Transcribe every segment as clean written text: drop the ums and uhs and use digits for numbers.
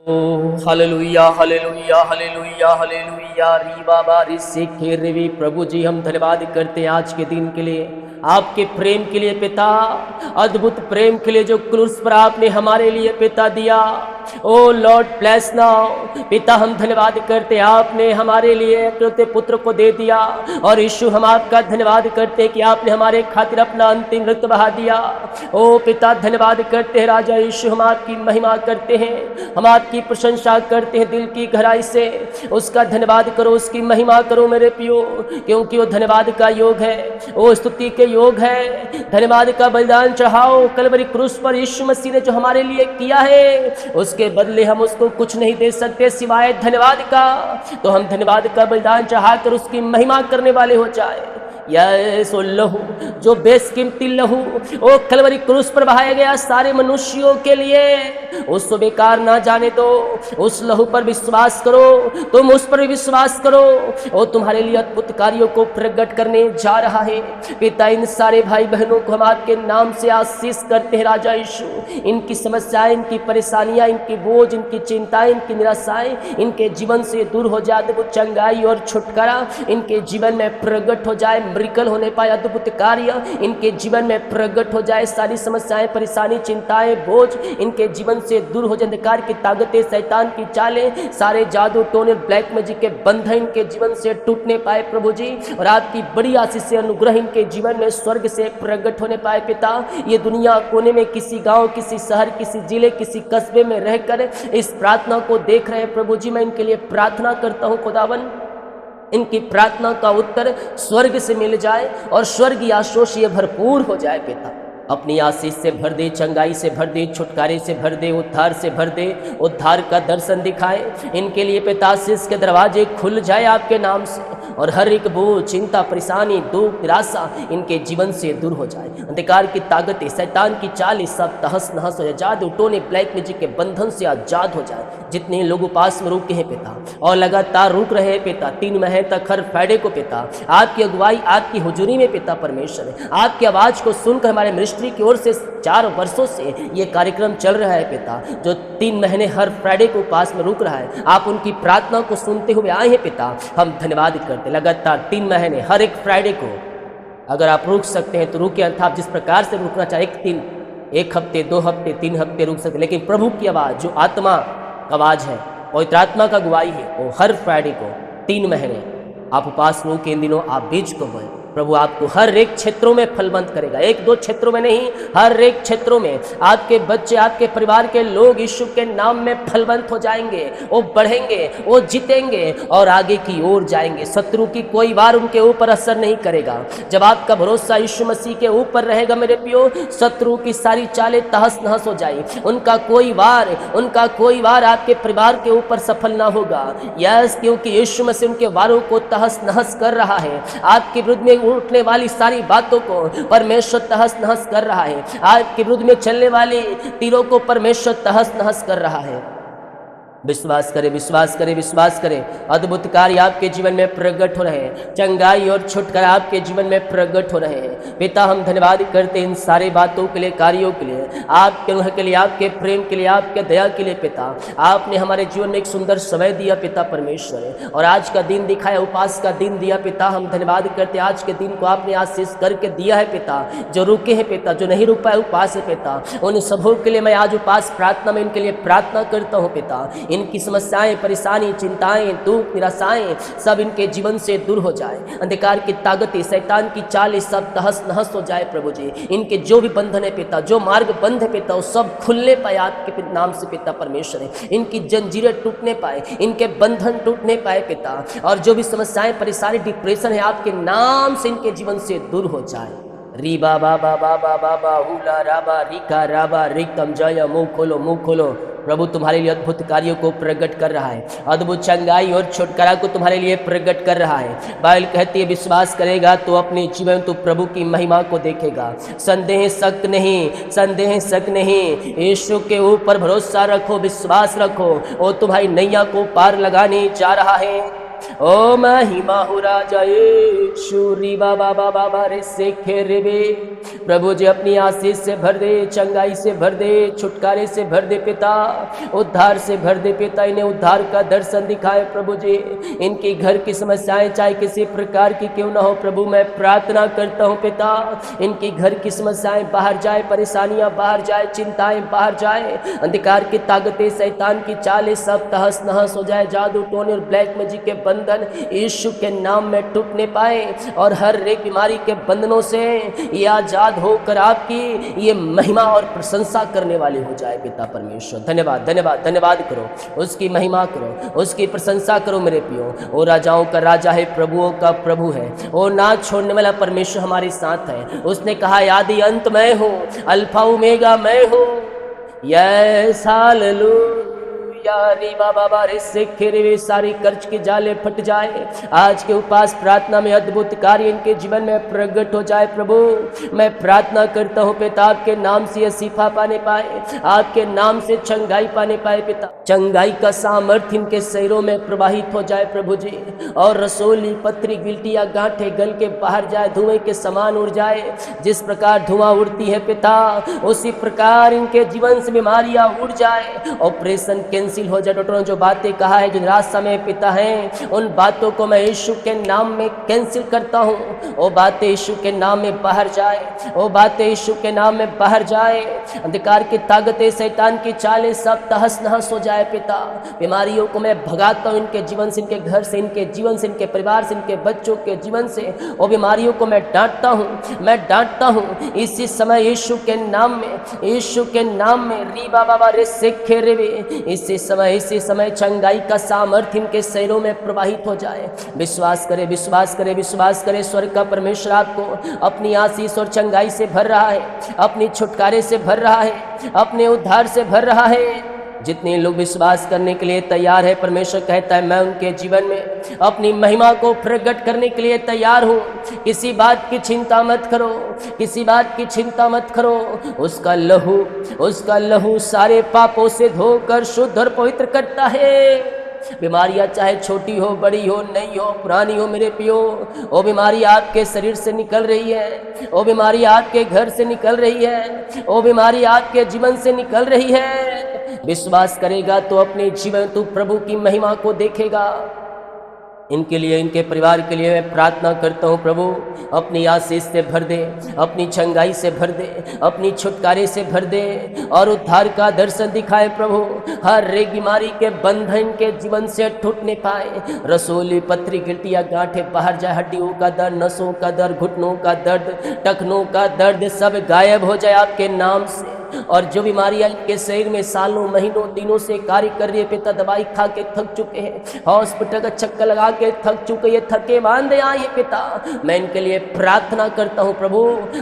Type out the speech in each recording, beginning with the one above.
ओ hallelujah hallelujah hallelujah hallelujah री बाबा री सीखे रे प्रभु जी, हम धन्यवाद करते हैं आज के दिन के लिए, आपके प्रेम के लिए पिता, अद्भुत प्रेम के लिए जो क्रूस पर आपने हमारे लिए पिता दिया। ओ लॉर्ड ब्लेस नाउ पिता, हम धन्यवाद करते हैं आपने हमारे लिए एकलौते पुत्र को दे दिया। और यीशु, हम आपका धन्यवाद करते हैं कि आपने हमारे खातिर अपना अंतिम रक्त बहा दिया। ओ पिता, धन्यवाद करते हैं राजा यीशु, हम आपकी महिमा करते हैं, हम आपकी प्रशंसा करते हैं दिल की गहराई से। उसका धन्यवाद करो, उसकी महिमा करो मेरे पियो, क्योंकि वो धन्यवाद का योग है, वो स्तुति के योग है। धन्यवाद का बलिदान चढ़ाओ कलवरी क्रूस पर यीशु मसीह ने जो हमारे लिए किया है, उसके बदले हम उसको कुछ नहीं दे सकते सिवाय धन्यवाद का। तो हम धन्यवाद का बलिदान चढ़ाकर उसकी महिमा करने वाले हो जाए। यस, वो लहू जो बेसकीमती लहू ओ कलवरी क्रूस पर बहाया गया सारे मनुष्यों के लिए, उसको बेकार ना जाने दो। उस लहू पर विश्वास करो, तुम उस पर विश्वास करो, वो तुम्हारे लिए अद्भुत कार्यों को प्रकट करने जा रहा है। पिता, इन सारे भाई बहनों को हम आपके नाम से आशीष करते हैं राजा यीशु। इनकी समस्याएं, इनकी परेशानियां, इनकी बोझ, इनकी चिंताएं, इनकी निराशाएं इनके जीवन से दूर हो जाए। वो चंगाई और छुटकारा इनके जीवन में प्रकट हो जाए, मिरेकल होने पाए, अद्भुत कार्य इनके जीवन में प्रकट हो जाए। सारी समस्याएं, परेशानी, चिंताएं, बोझ इनके जीवन से दूर हो जाए। अंधकार की ताकतें, शैतान की चालें, सारे जादू टोने, ब्लैक मैजिक के बंधन इनके जीवन से टूटने पाए प्रभु जी। और आपकी बड़ी आशीष से अनुग्रह इनके जीवन में स्वर्ग से प्रकट होने पाए पिता। ये दुनिया कोने में किसी गांव, किसी शहर, किसी जिले, किसी कस्बे में रहकर इस प्रार्थना को देख रहे हैं प्रभु जी, मैं इनके लिए प्रार्थना करता हूँ खुदावन, इनकी प्रार्थना का उत्तर स्वर्ग से मिल जाए और स्वर्गीय आशीष से भरपूर हो जाए पिता। अपनी आशीष से भर दे, चंगाई से भर दे, छुटकारे से भर दे, उद्धार से भर दे, उद्धार का दर्शन दिखाए इनके लिए पिता। आशीष के दरवाजे खुल जाए आपके नाम से, और हर एक बोझ, चिंता, परेशानी, दुख, निराशा इनके जीवन से दूर हो जाए। अंधकार की ताकतें, शैतान की चालें सब तहस नहस हो जाए। जादू टोने, ब्लैक मैजिक के बंधन से आजाद हो जाए। जितने लोग उपास में रुके हैं पिता और लगातार रुक रहे हैं पिता 3 महीने तक हर फ्राइडे को पिता, आपकी अगुवाई, आपकी हुजूरी में पिता परमेश्वर, आपकी आवाज़ को सुनकर हमारे मिनिस्ट्री की ओर से 4 वर्षों से ये कार्यक्रम चल रहा है पिता, जो 3 महीने हर फ्राइडे को उपास में रुक रहा है। आप उनकी प्रार्थना को सुनते हुए आए हैं पिता, हम धन्यवाद करते। लगातार 3 महीने हर एक फ्राइडे को अगर आप रुक सकते हैं तो रुके, अन्यथा आप जिस प्रकार से रुकना चाहे, 1 हफ्ते, 2 हफ्ते, 3 हफ्ते रुक सकते, लेकिन प्रभु की आवाज़ जो आत्मा का आवाज़ है, पवित्र आत्मा का गवाही है, वो हर फ्राइडे को 3 महीने आप उपास में के इन दिनों आप बीज को बोए। प्रभु आपको हर एक क्षेत्रों में फलवंत करेगा, 1-2 क्षेत्रों में नहीं, हर एक क्षेत्रों में आपके बच्चे, आपके परिवार के लोग यीशु के नाम में फलवंत हो जाएंगे, वो बढ़ेंगे, वो जीतेंगे और आगे की ओर जाएंगे। शत्रु की कोई वार उनके ऊपर असर नहीं करेगा। जब आपका भरोसा यीशु मसीह के ऊपर रहेगा मेरे प्रियो, शत्रु की सारी चालें तहस नहस हो जाए। उनका कोई वार आपके परिवार के ऊपर सफल ना होगा। यस, क्योंकि यीशु मसीह उनके वारों को तहस नहस कर रहा है। आपके विरुद्ध में उठने वाली सारी बातों को परमेश्वर तहस नहस कर रहा है। आपके विरुद्ध में चलने वाली तीरों को परमेश्वर तहस नहस कर रहा है। विश्वास करें, विश्वास करें, विश्वास करें। अद्भुत कार्य आपके जीवन में प्रकट हो रहे हैं, चंगाई और छुटकारा आपके जीवन में प्रकट हो रहे हैं पिता। हम धन्यवाद करते हैं इन सारे बातों के लिए, कार्यों के लिए, आपके अनुग्रह के लिए, आपके प्रेम के लिए, आपके दया के लिए पिता। आपने हमारे जीवन में एक सुंदर समय दिया पिता परमेश्वर, और आज का दिन दिखाया, उपास का दिन दिया पिता। हम धन्यवाद करते हैं आज के दिन को आपने आशीष करके दिया है पिता। जो रुके हैं पिता, जो नहीं रुक पाए उपास है पिता, उन सबों के लिए मैं आज उपास प्रार्थना में इनके लिए प्रार्थना करता हूँ पिता। इनकी समस्याएं, परेशानी, चिंताएं, दुख, निराशाएं सब इनके जीवन से दूर हो जाए। अंधकार की ताकतें, शैतान की चालें सब तहस नहस हो जाए प्रभु जी। इनके जो भी बंधन है पिता, जो मार्ग बंद है पिता, वो सब खुलने पाए आपके नाम से पिता परमेश्वर। इनकी जंजीरें टूटने पाए, इनके बंधन टूटने पाए पिता, और जो भी समस्याएं, परेशानी, डिप्रेशन है आपके नाम से इनके जीवन से दूर हो जाए। री बाबा बाबा बाबा बाहुला राबा रिका राबा रिकम जय, मुँह खोलो, मुँह खोलो। प्रभु तुम्हारे लिए अद्भुत कार्यों को प्रकट कर रहा है, अद्भुत चंगाई और छुटकारा को तुम्हारे लिए प्रकट कर रहा है। बाइबल कहती है विश्वास करेगा तो अपने जीवन तो प्रभु की महिमा को देखेगा। संदेह शक नहीं, संदेह शक नहीं, यीशु के ऊपर भरोसा रखो, विश्वास रखो, वो तुम्हारी नैया को पार लगाने जा रहा है। ओ महिमा हो राजा यीशु री बाबा बाबा बारे से खेरे बे। प्रभु जी अपनी आशीष से भर दे, चंगाई से भर दे, छुटकारे से भर दे पिता, उद्धार से भर दे पिता। इन्हें उद्धार का दर्शन दिखाए प्रभु जी। इनकी घर की समस्याएं चाहे किसी प्रकार की क्यों ना हो प्रभु, मैं प्रार्थना करता हूँ पिता, इनकी घर की समस्याएं बाहर जाए, परेशानियां बाहर जाए, चिंताएं बाहर जाए, अंधकार की ताकतें, शैतान की चालें सब तहस नहस हो जाए। जादू टोने और ब्लैक मैजिक के बंधन यीशु के नाम में टूटने पाए और हर एक बीमारी के बंधनों से ये आजाद होकर आपकी ये महिमा और प्रशंसा करने वाले हो जाए पिता परमेश्वर। धन्यवाद धन्यवाद धन्यवाद करो, उसकी महिमा करो, उसकी प्रशंसा करो मेरे पियो। ओ राजाओं का राजा है, प्रभुओं का प्रभु है, ओ ना छोड़ने वाला परमेश्वर हमारे साथ है। उसने कहा आदि अंत मैं हूँ, अल्फा ओमेगा मैं हूँ। यस हालेलुया री बाबा बारे से खेरे सारी कर्ज के जाले फट जाए। आज के उपास प्रार्थना में अद्भुत कार्य इनके जीवन में प्रकट हो जाए प्रभु। मैं प्रार्थना करता हूँ पिता, आपके नाम से शिफा पाने पाए, आपके नाम से चंगाई पाने पाए पिता। चंगाई का सामर्थ्य इनके शरीरों में प्रवाहित हो जाए प्रभु जी, और रसोली पत्री गिल्टियाँ गांठे गल के बाहर जाए, धुएं के समान उड़ जाए। जिस प्रकार धुआं उड़ती है पिता, उसी प्रकार इनके जीवन से बीमारियां उड़ जाए, ऑपरेशन कैंसिल हो जाए। डॉक्टरों ने जो बातें कहा है, जो निराशा में पिता हैं, उन बातों को मैं यीशु के नाम में कैंसिल करता हूँ। वो बातें यीशु के नाम में बाहर जाए, वो बातें यीशु के नाम में बाहर जाए। अंधकार की ताकतें, शैतान की चालें सब तहस नहस हो जाए पिता। बीमारियों को मैं भगाता हूँ इनके जीवन से, इनके घर से, इनके जीवन से, इनके परिवार से, इनके बच्चों के जीवन से। वो बीमारियों को मैं डांटता हूँ, मैं डांटता हूँ इसी समय यीशु के नाम में, यीशु के नाम में। री बाबा रे सिखे रे, इसी समय चंगाई का सामर्थ्य इनके शरीरों में प्रवाहित हो जाए। विश्वास करे, विश्वास करे, विश्वास करे। स्वर्ग का परमेश्वर आपको अपनी आशीष और चंगाई से भर रहा है, अपनी छुटकारे से भर रहा है, अपने उद्धार से भर रहा है। जितने लोग विश्वास करने के लिए तैयार है, परमेश्वर कहता है मैं उनके जीवन में अपनी महिमा को प्रकट करने के लिए तैयार हूँ। किसी बात की चिंता मत करो, किसी बात की चिंता मत करो। उसका लहू सारे पापों से धोकर शुद्ध और पवित्र करता है। बीमारियां चाहे छोटी हो, बड़ी हो, नई हो, पुरानी हो मेरे पियो, वो बीमारी आपके शरीर से निकल रही है, वो बीमारी आपके घर से निकल रही है, वो बीमारी आपके जीवन से निकल रही है। विश्वास करेगा तो अपने जीवन तू प्रभु की महिमा को देखेगा। इनके लिए, इनके परिवार के लिए मैं प्रार्थना करता हूँ प्रभु, अपनी आशीष से भर दे, अपनी चंगाई से भर दे, अपनी छुटकारे से भर दे और उद्धार का दर्शन दिखाए प्रभु। हर एक बीमारी के बंधन के जीवन से टूटने पाए। रसोली पत्री गिल्टियाँ गांठे बाहर जाए, हड्डियों का दर्द, नसों का दर्द, घुटनों का दर्द, टखनों का दर्द सब गायब हो जाए आपके नाम से। और जो बीमारियां इनके शरीर में सालों महीनों दिनों से कार्य कर रही है पिता, दवाई खा के थक चुके हैं, हॉस्पिटल का चक्कर लगा के थक चुके, ये थके मांदे आए पिता, मैं इनके लिए प्रार्थना करता हूँ प्रभु,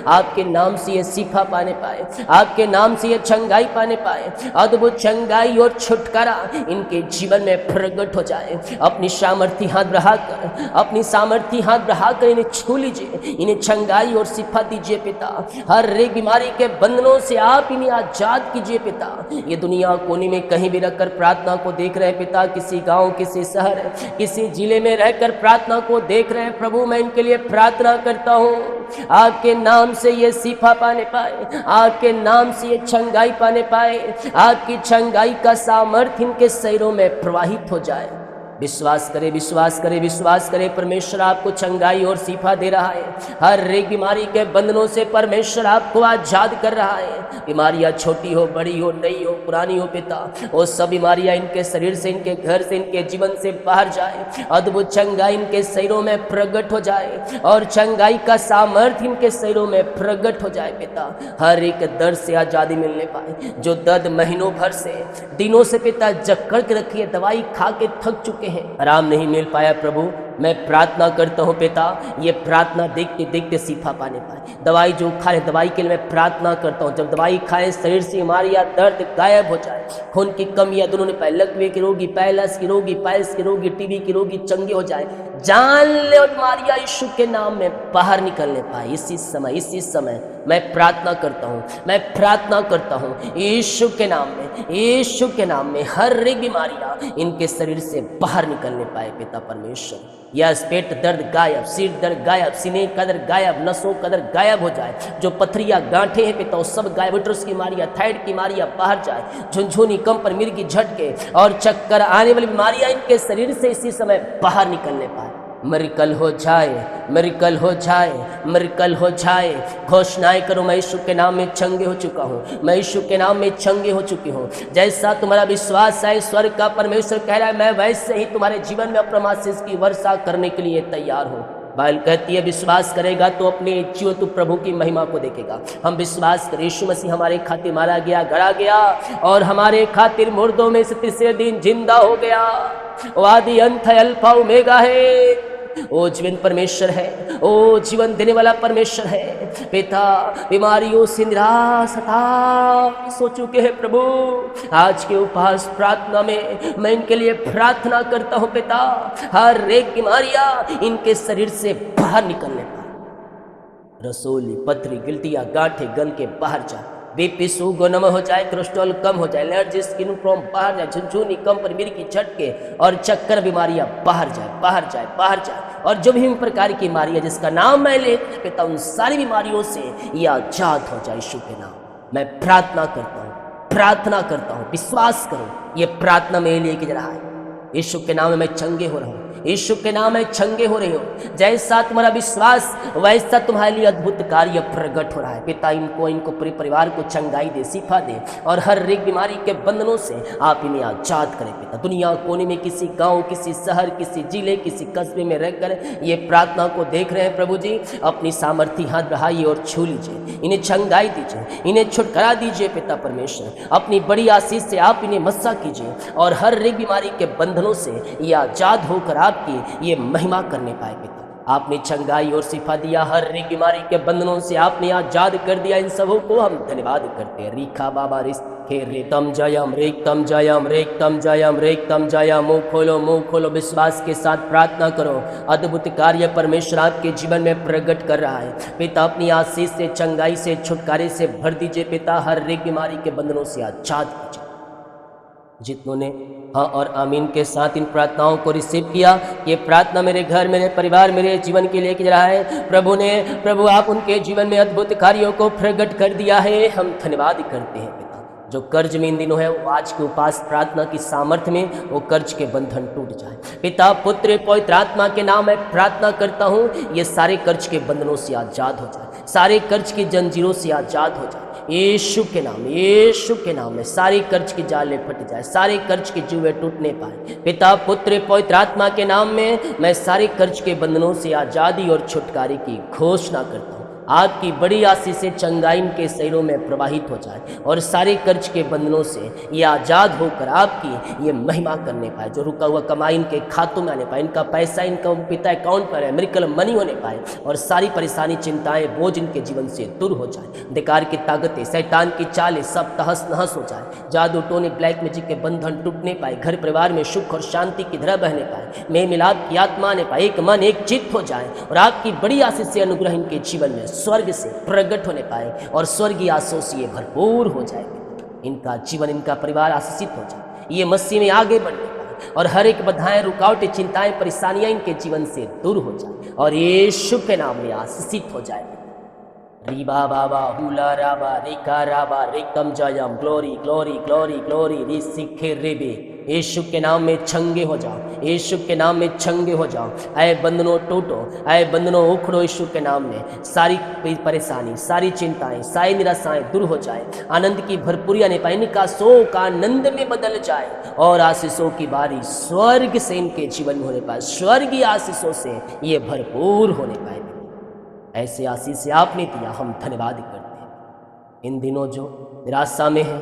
आपके नाम से ये शिफा पाने पाए, आपके नाम से ये चंगाई पाने पाए। अद्भुत चंगाई और छुटकारा इनके जीवन में प्रकट हो जाए। अपनी सामर्थ्य हाथ बढ़ाकर, अपनी सामर्थ्य हाथ बढ़ाकर इन्हें छू लीजिए, इन्हें चंगाई और शिफा दीजिए पिता। हर एक बीमारी के बंधनों से आप इन्हें आजाद कीजिए पिता। ये दुनिया कोने में कहीं भी रखकर प्रार्थना को देख रहे हैं पिता, किसी गांव, किसी शहर, किसी जिले में रहकर प्रार्थना को देख रहे हैं प्रभु, मैं इनके लिए प्रार्थना करता हूँ आपके नाम से ये शिफा पाने पाए, आपके नाम से ये चंगाई पाने पाए, आपकी चंगाई का सामर्थ्य इनके शरीरों में प्रवाहित हो जाए। विश्वास करे, विश्वास करे, विश्वास करे, परमेश्वर आपको चंगाई और शिफा दे रहा है। हर एक बीमारी के बंधनों से परमेश्वर आपको आजाद कर रहा है। बीमारियां छोटी हो, बड़ी हो, नई हो, पुरानी हो पिता, वो सब बीमारियां इनके शरीर से, इनके घर से, इनके जीवन से बाहर जाए। अद्भुत चंगाई इनके शरीरों में प्रकट हो जाए और चंगाई का सामर्थ्य इनके शरीरों में प्रकट हो जाए पिता। हर एक दर्द से आज़ादी मिलने पाए। जो दर्द महीनों भर से, दिनों से पिता जकड़ के रखी है, दवाई खा के थक चुके हैं, आराम नहीं मिल पाया प्रभु, मैं प्रार्थना करता हूँ पिता, ये प्रार्थना देखते देखते शिफा पाने पाए। दवाई जो खा रहे, दवाई के लिए मैं प्रार्थना करता हूँ, जब दवाई खाए शरीर से बीमारियाँ, दर्द गायब हो जाए। खून की कमियाँ दोनों ने पाए, लकवे के रोगी, पैलस की रोगी, पाइल्स की रोगी, टीबी की रोगी चंगे हो जाए। जान ले और मारिया यीशु के नाम में बाहर निकलने पाए। इसी समय मैं प्रार्थना करता हूँ, मैं प्रार्थना करता हूँ यीशु के नाम में, यीशु के नाम में हर एक बीमारियाँ इनके शरीर से बाहर निकलने पाए पिता परमेश्वर। यस, पेट दर्द गायब, सिर दर्द गायब, सीने का दर्द गायब, नसों का दर्द गायब हो जाए। जो पथरियाँ गांठें हैं पिता वो सब गायब, उटरस की बीमारियाँ, थायराइड की बीमारियाँ बाहर जाए। झुनझुनी, कंपन, मिर्गी, झटके और चक्कर आने वाली बीमारियाँ इनके शरीर से इसी समय बाहर निकलने पाए। मिरेकल हो जाए, मिरेकल हो जाए, मिरेकल हो जाए। घोषणाएं करो, मैं यीशु के नाम में चंगे हो चुका हूँ, मैं यीशु के नाम में चंगे हो चुकी हूँ। जैसा तुम्हारा विश्वास है, स्वर्ग का परमेश्वर कह रहा है मैं वैसे ही तुम्हारे जीवन में अप्रम आशीष की वर्षा करने के लिए तैयार हूँ। बाइबल कहती है विश्वास करेगा तो अपने जीवन तू प्रभु की महिमा को देखेगा। हम विश्वास करें यीशु मसीह हमारे खातिर मारा गया, गड़ा गया और हमारे खातिर मुर्दों में से तीसरे दिन जिंदा हो गया। वो आदि अंत है, अल्फा ओमेगा है। ओ जीवन परमेश्वर है, ओ जीवन देने वाला परमेश्वर है। पिता बीमारियों से निराश हताश हो चुके हैं प्रभु, आज के उपवास प्रार्थना में मैं इनके लिए प्रार्थना करता हूँ पिता, हर एक बीमारियां इनके शरीर से बाहर निकलने पाए। रसोली, पथरी, गिल्टियां, गांठे गल के बाहर जाए। बीपी सुगुनम हो जाए, कोलेस्ट्रॉल कम हो जाए, एलर्जी, स्किन प्रॉब्लम बाहर जाए, झुनझुनी, कंपन, मिर्गी, झटके और चक्कर बीमारियां बाहर जाए, बाहर जाए, बाहर जाए। और जो भी प्रकार की बीमारियां जिसका नाम मैं ले पिता उन सारी बीमारियों से ये आजाद हो जाए यीशु के नाम। मैं प्रार्थना करता हूँ, प्रार्थना करता हूँ, विश्वास करो ये प्रार्थना में लेके जा रहा है। यीशु के नाम में मैं चंगे हो रहा हूँ, यीशु के नाम में चंगे हो रहे हो। जैसा तुम्हारा विश्वास वैसा तुम्हारे लिए अद्भुत कार्य प्रकट हो रहा है। पिता इनको पूरे परिवार को चंगाई दे, शिफा दे और हर एक बीमारी के बंधनों से आप इन्हें आजाद करें पिता। दुनिया कोने में किसी गांव, किसी शहर, किसी जिले, किसी कस्बे में रहकर ये प्रार्थना को देख रहे हैं प्रभु जी, अपनी सामर्थ्य हाथ बढ़ाइए और छू लीजिए, इन्हें चंगाई दीजिए, इन्हें छुटकारा दीजिए पिता परमेश्वर। अपनी बड़ी आशीष से आप इन्हें मस्सा कीजिए और हर एक बीमारी के बंधनों से ये आजाद होकर आपकी ये महिमा करने पाए पिता। आपने चंगाई और शिफा दिया, हर एक बीमारी के बंधनों से आपने आजाद कर दिया। इन सबों को हम धन्यवाद करते हैं। रीखा बाबा रिस रेतम जयम, रेतम जयम, रेतम जयम, रेतम जयम। मुंह खोलो, विश्वास के साथ प्रार्थना करो। अद्भुत कार्य परमेश्वर आपके जीवन में प्रकट कर रहा है पिता। अपनी आशीष से, चंगाई से, छुटकारे से भर दीजिए पिता। हर एक बीमारी के बंधनों से आजाद कीजिए। जितनों ने हाँ और आमीन के साथ इन प्रार्थनाओं को रिसीव किया, ये प्रार्थना मेरे घर, मेरे परिवार, मेरे जीवन के लिए जा रहा है। प्रभु आप उनके जीवन में अद्भुत कार्यों को प्रकट कर दिया है। हम धन्यवाद करते हैं पिता। जो कर्ज में इन दिनों है वो आज के उपास प्रार्थना की सामर्थ्य में वो कर्ज के बंधन टूट जाए पिता। पुत्र पवित्र आत्मा के नाम में प्रार्थना करता हूँ, ये सारे कर्ज के बंधनों से आजाद हो जाए, सारे कर्ज की जंजीरों से आजाद हो जाए यीशु के नाम में। यीशु के नाम में सारे कर्ज की जालें फट जाए, सारे कर्ज के जुए टूटने पाए पिता। पुत्र पवित्र आत्मा के नाम में मैं सारे कर्ज के बंधनों से आज़ादी और छुटकारे की घोषणा करता हूँ। आपकी बड़ी आशीषें चंगाई के शरीरों में प्रवाहित हो जाए और सारे कर्ज के बंधनों से ये आज़ाद होकर आपकी ये महिमा करने पाए। जो रुका हुआ कमाई इनके खातों में आने पाए, इनका पैसा इनका पिता अकाउंट पर है, मिरेकल मनी होने पाए और सारी परेशानी, चिंताएं, बोझ इनके जीवन से दूर हो जाए। अंधकार की ताकतें, शैतान की चालें सब तहस नहस हो जाए। जादू टोने, ब्लैक मैजिक के बंधन टूटने पाए। घर परिवार में सुख और शांति की धारा बहने पाए। मेल मिलाप की आत्मा आने पाए, एक मन एक चित्त हो जाए और आपकी बड़ी आशीष से अनुग्रह इनके जीवन में स्वर्ग से प्रकट होने पाए और स्वर्गीय आशीषों से भरपूर हो जाए। इनका जीवन, इनका परिवार आशीषित हो जाए, ये मसीह में आगे बढ़ने पाए और हर एक बाधाएं, रुकावटें, चिंताएं, परेशानियां इनके जीवन से दूर हो जाए और यीशु के नाम में आशीषित हो जाए। रीबा बाबा हुला राबा रेका राबा रेकम जयम। ग्लोरी ग्लोरी ग्लोरी ग्लोरी री सिखे रेबे। यीशु के नाम में छंगे हो जाओ, यीशु के नाम में छंगे हो जाओ। ऐ बंधनों टूटो, ऐ बंधनों उखड़ो यीशु के नाम में। सारी परेशानी, सारी चिंताएं, सारी निराशाएं दूर हो जाए। आनंद की भरपूरी आने पाए, इनका शोक आनंद में बदल जाए और आशीषों की बारी स्वर्ग से इनके जीवन में होने पाए। स्वर्गीय आशीषों से ये भरपूर होने पाए। ऐसे आशीष से आपने दिया, हम धन्यवाद करते हैं। इन दिनों जो निराशा में है,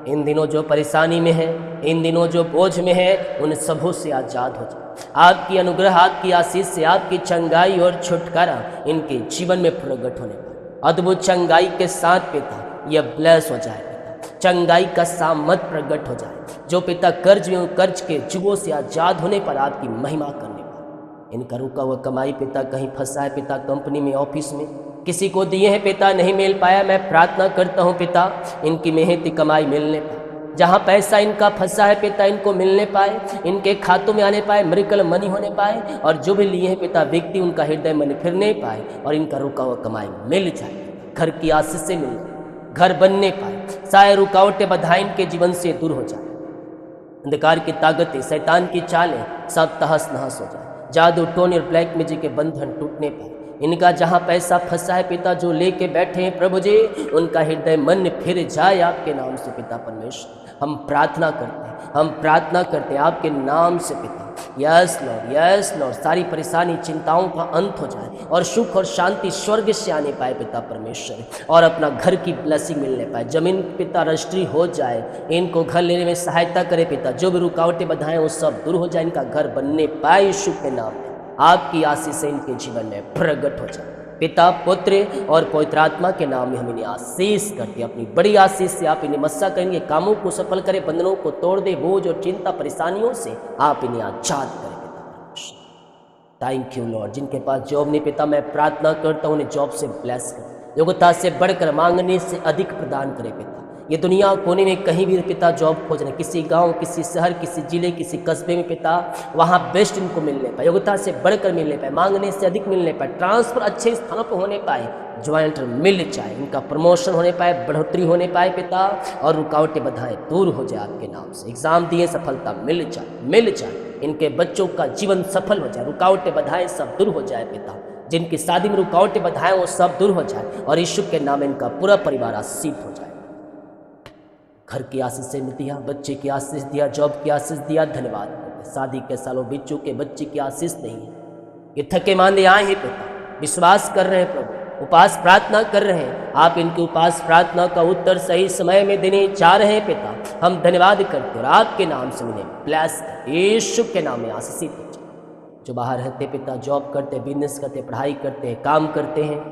इन दिनों जो परेशानी में है, इन दिनों जो बोझ में है, उन सबों से आज़ाद हो जाए। आपकी अनुग्रह, आपकी आशीष से, आपकी चंगाई और छुटकारा इनके जीवन में प्रकट होने पाए। अद्भुत चंगाई के साथ पिता यह ब्लेस हो जाए पिता। चंगाई का सामर्थ प्रकट हो जाए। जो पिता कर्ज में, कर्ज के जुगों से आज़ाद होने पर आपकी महिमा करने पाए। इनका रुका हुआ कमाई पिता कहीं फंसा है पिता, कंपनी में, ऑफिस में, किसी को दिए हैं पिता, नहीं मिल पाया। मैं प्रार्थना करता हूँ पिता इनकी मेहनती कमाई मिलने पाए, जहाँ पैसा इनका फंसा है पिता इनको मिलने पाए, इनके खातों में आने पाए, मिरेकल मनी होने पाए, और जो भी लिए हैं पिता व्यक्ति उनका हृदय मन फिरने पाए और इनका रुका हुआ कमाई मिल जाए, घर की आशीष से मिल जाए, घर बनने पाए, सारे रुकावटें बाधाएं इनके जीवन से दूर हो जाए, अंधकार की ताकतें, शैतान की चालें सब तहस नहस हो जाए, जादू टोने और ब्लैक मैजिक के बंधन टूटने पाए, इनका जहाँ पैसा फंसा है पिता जो लेके बैठे हैं प्रभु जी, उनका हृदय मन फिर जाए आपके नाम से पिता परमेश्वर। हम प्रार्थना करते हैं, हम प्रार्थना करते हैं आपके नाम से पिता। यस लॉर्ड, यस लॉर्ड, सारी परेशानी चिंताओं का अंत हो जाए और सुख और शांति स्वर्ग से आने पाए पिता परमेश्वर, और अपना घर की ब्लेसिंग मिलने पाए, जमीन पिता रजिस्ट्री हो जाए, इनको घर लेने में सहायता करे पिता, जो भी रुकावटें बाधाएं वो सब दूर हो जाए, इनका घर बनने पाए यीशु के नाम में। आपकी आशीष से इनके जीवन में प्रकट हो जाए पिता, पुत्र और पवित्र आत्मा के नाम में हम इन्हें आशीष करते हैं। अपनी बड़ी आशीष से आप इन्हें मस्सा करेंगे, कामों को सफल करें, बंधनों को तोड़ दे, बोझ और चिंता परेशानियों से आप इन्हें आजाद करें पिता। Thank you Lord. जिनके पास जॉब नहीं पिता मैं प्रार्थना करता हूँ उन्हें जॉब से ब्लेस करें, योग्यता से बढ़कर मांगने से अधिक प्रदान करें पिता। ये दुनिया कोने में कहीं भी पिता जॉब खोज रहे, किसी गांव, किसी शहर, किसी जिले, किसी कस्बे में पिता, वहाँ बेस्ट इनको मिलने पाए, योग्यता से बढ़कर मिलने पाए, मांगने से अधिक मिलने पाए, ट्रांसफर अच्छे स्थानों पर होने पाए, ज्वाइंट मिल जाए, इनका प्रमोशन होने पाए, बढ़ोतरी होने पाए पिता, और रुकावटें बाधाएं दूर हो जाए आपके नाम से। एग्जाम दिए सफलता मिल जाए, मिल जाए, इनके बच्चों का जीवन सफल हो जाए, रुकावटें बाधाएं सब दूर हो जाए पिता, जिनकी शादी में रुकावटें बाधाएं वो सब दूर हो जाए, और यीशु के नाम इनका पूरा परिवार आशीष हो जाए। घर की आशीष से दिया, बच्चे की आशीष दिया, जॉब की आशीष दिया, धन्यवाद। शादी के सालों बीत चुके, बच्चे की आशीष नहीं है, ये थके मांदे आए हैं पिता, विश्वास कर रहे हैं प्रभु, उपास प्रार्थना कर रहे हैं, आप इनकी उपास प्रार्थना का उत्तर सही समय में देने चाह रहे हैं पिता। हम धन्यवाद करते और आपके नाम से उन्हें ब्लेस यीशु के नाम में आशीषित हो जाए। जो बाहर रहते पिता, जॉब करते, बिजनेस करते, पढ़ाई करते, काम करते हैं,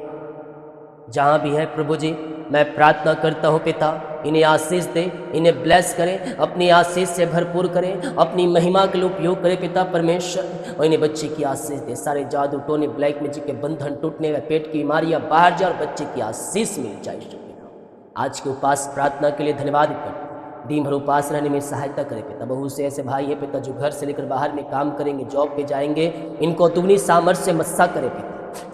जहाँ भी है प्रभु जी मैं प्रार्थना करता हूँ पिता इन्हें आशीष दे, इन्हें ब्लेस करें, अपनी आशीष से भरपूर करें, अपनी महिमा के लिए उपयोग करें पिता परमेश्वर, और इन्हें बच्चे की आशीष दे, सारे जादू टोने ब्लैक मैजिक के बंधन टूटने, पेट की बीमारियां बाहर जाए और बच्चे की आशीष मिल जाए। आज के उपास प्रार्थना के लिए धन्यवाद पिता, दिन भर उपास रहने में सहायता करें पिता। बहुत से ऐसे भाई है पिता जो घर से लेकर बाहर में काम करेंगे, जॉब पे जाएंगे, इनको दुगनी सामर्थ्य से मस्सा करे पिता,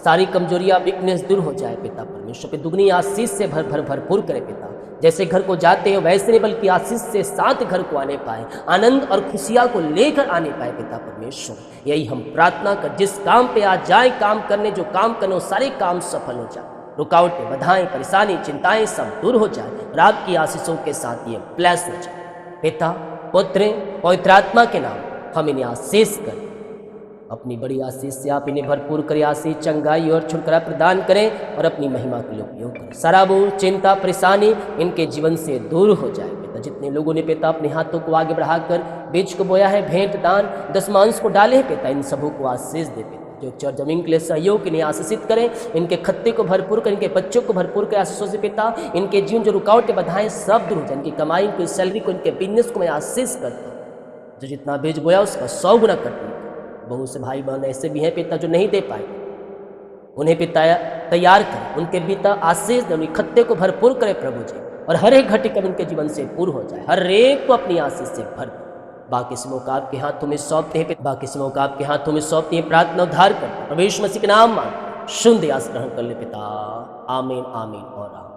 सारी कमजोरियां वीकनेस दूर हो जाए पिता परमेश्वर, पे दुगनी आशीष से भरपूर करे पिता। जैसे घर को जाते हैं वैसे नहीं बल्कि आशीष से साथ घर को आने पाए, आनंद और खुशियां को लेकर आने पाए पिता परमेश्वर। यही हम प्रार्थना कर, जिस काम पे आज जाए काम करने, जो काम करने वो सारे काम सफल हो जाए, रुकावटें बाधाएं परेशानी चिंताएं सब दूर हो जाए, और आपकी आशीषों के साथ ये ब्लेस हो जाए पिता, पुत्र पवित्र आत्मा के नाम हम इन्हें आशीष करें। अपनी बड़ी आशीष से आप इन्हें भरपूर करें, आशीष चंगाई और छुटकारा प्रदान करें, और अपनी महिमा के लिए उपयोग करें। सारा बोझ चिंता परेशानी इनके जीवन से दूर हो जाए पिता। जितने लोगों ने पिता अपने हाथों को आगे बढ़ाकर बीज को बोया है, भेंट दान दशमांश को डाले हैं पिता, इन सबों को आशीष दे पिता। जो चर जमीन के लिए सहयोग इन्हें आशीषित करें, इनके खत्ते को भरपूर करें, इनके बच्चों को भरपूर करें आशीषों से पिता। इनके जीवन जो रुकावटें बाधाएं सब दूर हो जाए, इनकी कमाई, इनकी सैलरी को, इनके बिजनेस को मैं आशीष करता हूँ। जो जितना बीज बोया उसका 100 गुना करता। बहुत से भाई बहन ऐसे भी हैं पिता जो नहीं दे पाए, उन्हें पिता तैयार करें, उनके पिता आशीष दें, उनके खत्ते को भरपूर करें प्रभु जी, और हर एक घटी उनके जीवन से पूर्ण हो जाए, हर एक को अपनी आशीष से भर दे। बाकी समों का आपके हाथों में सौंपते हैं, बाकी समों का आपके हाथों में सौंपते हैं, प्रार्थना उद्धार कर प्रभु यीशु मसीह के नाम मान शुद्ध आस ग्रहण कर ले पिता। आमीन आमीन और आमीन।